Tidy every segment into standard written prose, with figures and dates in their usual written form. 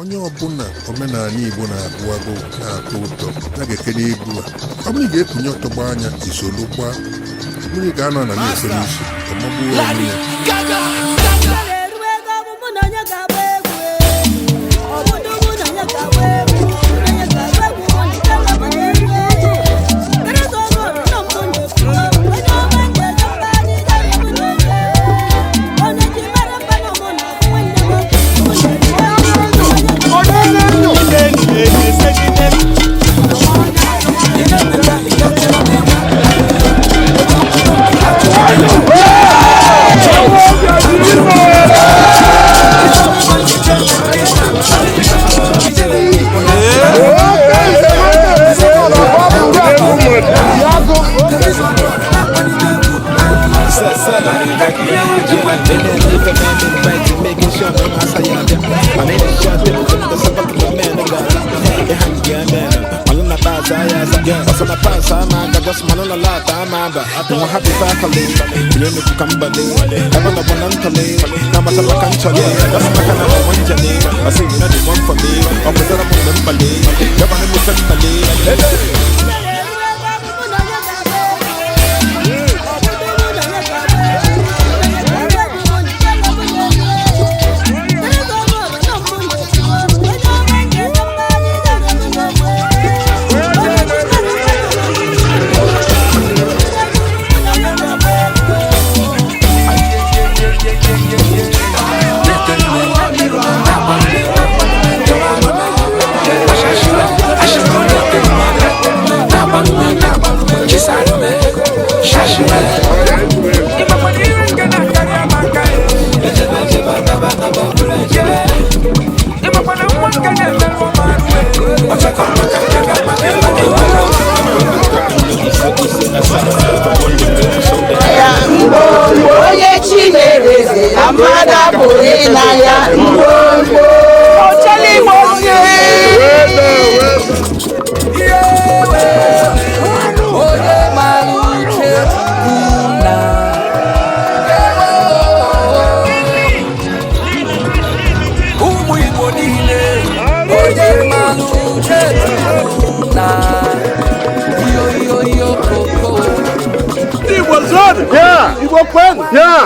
onye ọbụla omenala Igbo na-agụ agụ na-atọ ụtọ ya ga-ekene egwu a. Ọ bụrụ ị ga-ekunye ọtọgba anya isolukwa mmiri ga-anọ na na-efe n'isi ọmagbuo onwe ya.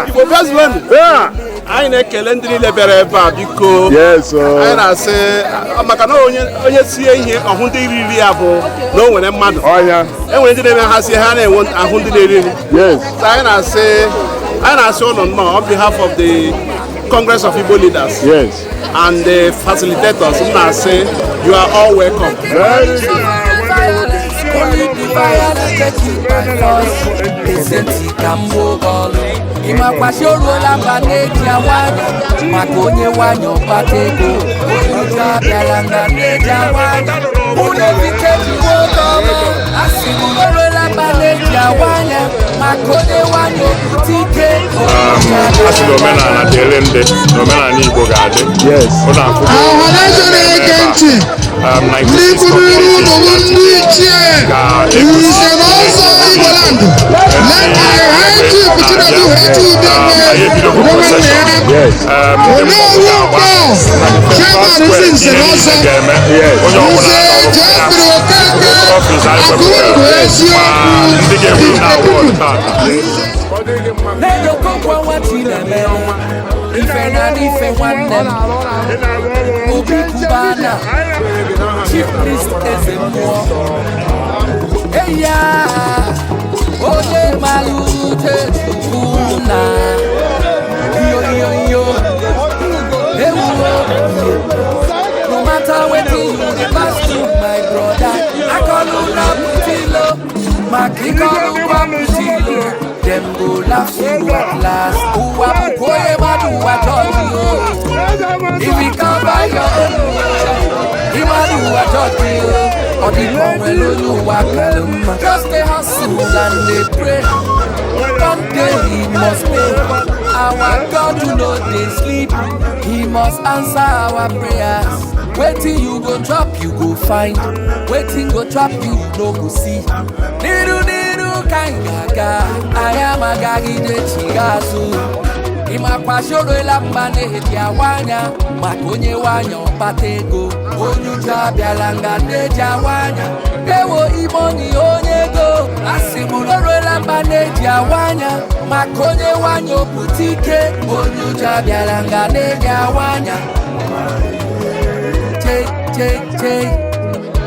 Igbo President. Anyị na-ekele ndị niile bịara ebe a biko. Anyị na-asị maka na onye sie ihe ọhụ ndị riri ya bụ na o nwere mmadụ. Enwere ndị na-eme ha sie ha na-enwe ahụ ndị na-eri. Anyị na-asị ụlọ nnọọ on behalf of the Congress of Igbo Leaders and the facilitators. M na-asị you are all welcome. Ịmakwasị oruola mba na-eji awanya maka onye nwanyị ọkpata ego onye abịala nga na-eji awanya ụlọ ike ji nwoke ọrụ asị m oruola mba na-eji awanya maka onye nwanyị ọkpụta ike asị na omenala dịrị ndị na omenala Igbo ga-adị ọhaneze na-ege ntị ndị bụrụ ụlọ ndị ichie ise na ọzọ Igbo landụ Oye malute tuna yo no matter wetin you dey pass through my brother akoluna mutilo makikoluwa mutilo dem go laugh you at last uwa bukoye madu wa judge you if you come by your own imadu wa judge you. Just a hustle and they pray. One day he must pay. Our God do not they sleep. He must answer our prayers. Waiting you go drop, you go find. Waiting go drop, you no go see. Niru kind of guy. I am a guy in the chigazu. ịmakwa shoroela mba na-eji awanya maka onye nwanya ọkpata ego onye uju abịala nga na-eji awanya ewo imoni onye ego asị m roroela mba na-eji awanya maka onye nwanya opụta ike onye uju abịala nga na-eji awanya chei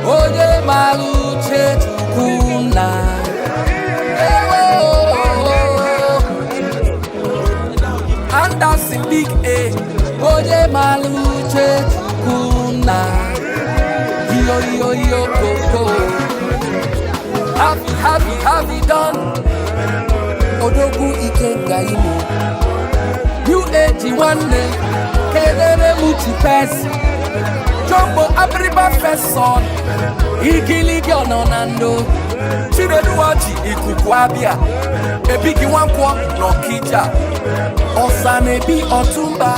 onye mara uche Chukwu nna Anderson Big A onye mara uche Chukwu nna yo koko have you done odogwu ike nga imo new age nwanne kelere m chipesi Jumbo Abriba Fesson Igiligi Ononando Chireduwaji ikuku abịa Ebigi Nwankwo n'Ọkịja Osanebi Ọtụmba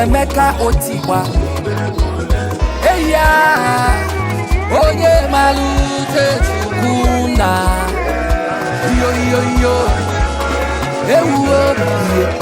Emeka Otiwa ya onye mara uche Chukwu nna yo ewuo